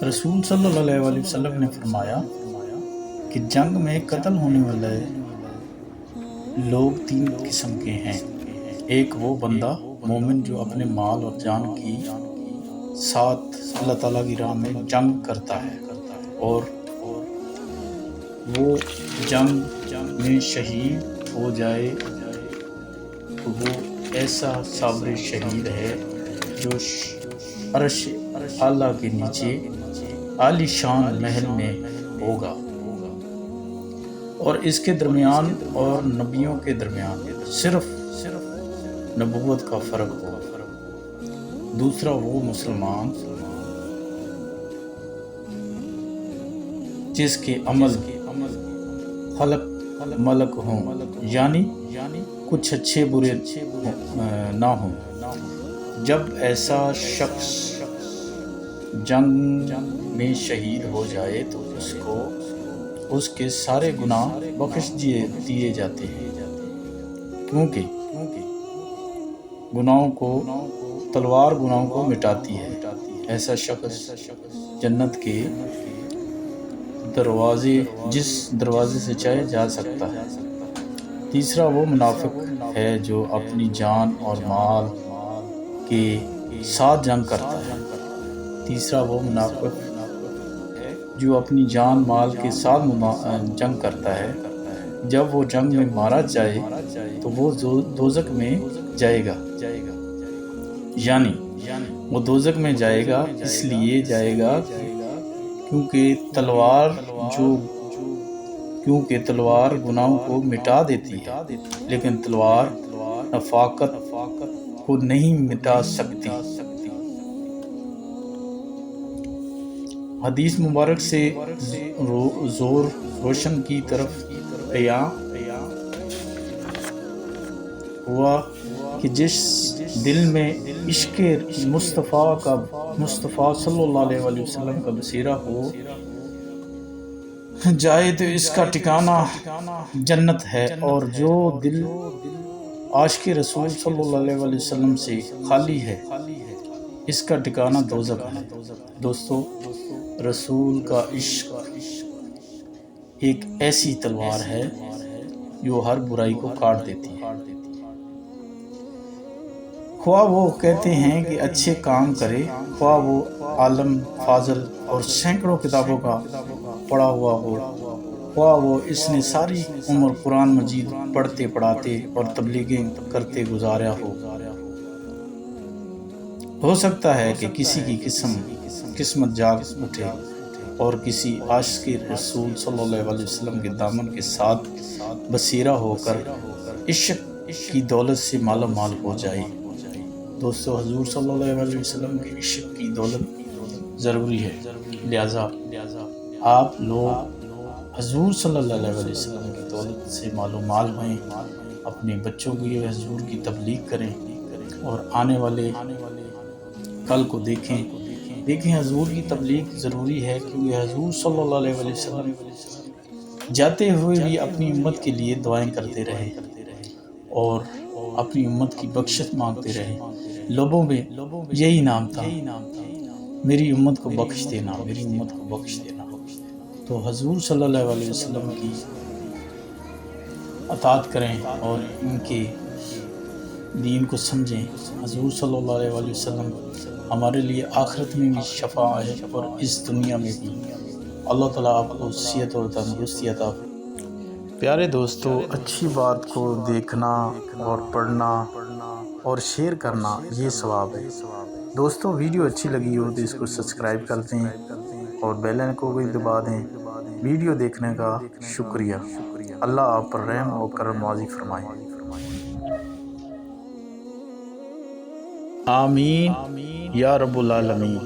رسول صلی اللہ علیہ وسلم نے فرمایا کہ جنگ میں قتل ہونے والے لوگ 3 قسم کے ہیں۔ ایک وہ بندہ مومن جو اپنے مال اور جان کی ساتھ اللہ تعالیٰ کی راہ میں جنگ کرتا ہے اور وہ جنگ میں شہید ہو جائے تو وہ ایسا صابر شہید ہے جو عرش اعلیٰ کے نیچے عالی شان محل میں ہوگا، اور اس کے درمیان اور نبیوں کے درمیان صرف نبوت کا فرق ہوگا۔ دوسرا وہ مسلمان جس کے عمل خلق ملک ہوں، یعنی کچھ اچھے برے نہ ہوں۔ جب ایسا شخص جنگ میں شہید ہو جائے تو اس کو اس کے سارے گناہ بخش دیے جاتے ہیں، کیونکہ تلوار گناہوں کو مٹاتی ہے۔ ایسا شخص جنت کے جس دروازے سے چاہے جا سکتا ہے۔ تیسرا وہ منافق ہے جو اپنی جان اور مال کے ساتھ جنگ کرتا ہے۔ تیسرا وہ منافق جو اپنی جان مال کے ساتھ جنگ کرتا ہے، جب وہ جنگ میں مارا جائے تو وہ دوزخ میں جائے گا، یعنی وہ دوزخ میں جائے گا، اس لیے جائے گا کیونکہ تلوار گناہوں کو مٹا دیتی ہے، لیکن تلوار نفاقت کو نہیں مٹا سکتی۔ حدیث مبارک سے زور روشن کی طرف عیاں ہوا کہ جس دل میں عشق مصطفیٰ صلی اللہ علیہ وسلم کا بصیرہ ہو جائے تو اس کا ٹھکانہ جنت ہے، اور جو دل عاشق رسول صلی اللہ علیہ وسلم سے خالی ہے اس کا ٹھکانہ دوزخ ہے۔ دوستو، رسول کا عشق ایک ایسی تلوار ہے جو ہر برائی کو کاٹ دیتی ہے۔ خواہ وہ کہتے ہیں کہ اچھے کام کرے، خواہ وہ عالم فاضل اور سینکڑوں کتابوں کا پڑھا ہوا ہو، خواہ وہ اس نے ساری عمر قرآن مجید پڑھتے پڑھاتے اور تبلیغیں کرتے گزارا ہو سکتا ہے کہ کسی کی قسمت جاگ اٹھے اور کسی عاشق رسول صلی اللہ علیہ وسلم کے دامن کے ساتھ بصیرہ ہو کر عشق کی دولت سے مالا مال ہو جائے۔ دوستو، حضور صلی اللہ علیہ وسلم کے عشق کی دولت ضروری ہے، لہٰذا آپ لوگ حضور صلی اللہ علیہ وسلم کی دولت سے مال و مال ہوئیں، اپنے بچوں کو یہ حضور کی تبلیغ کریں اور آنے والے کل کو دیکھیں حضور کی تبلیغ ضروری ہے، کیونکہ حضور صلی اللہ علیہ وسلم جاتے ہوئے بھی اپنی امت کے لیے دعائیں کرتے رہے اور اپنی امت کی بخشش مانگتے رہے۔ لوگوں میں یہی نام تھا، میری امت کو بخش دینا، میری امت کو بخش دینا۔ تو حضور صلی اللہ علیہ وسلم کی اطاعت کریں اور ان کے دین کو سمجھیں۔ حضور صلی اللہ علیہ وسلم ہمارے لیے آخرت میں بھی شفیع ہے اور اس دنیا میں بھی۔ اللہ تعالیٰ آپ کو صحت اور تندرستی عطا فرمائے۔ پیارے دوستو، اچھی بات کو دیکھنا اور پڑھنا اور شیئر کرنا یہ ثواب ہے۔ دوستو، ویڈیو اچھی لگی ہو تو اس کو سبسکرائب کر دیں اور بیل آئکن کو بھی دبا دیں۔ ویڈیو دیکھنے کا شکریہ۔ اللہ آپ پر رحم و کرم نوازی فرمائے۔ آمین یا رب العالمین۔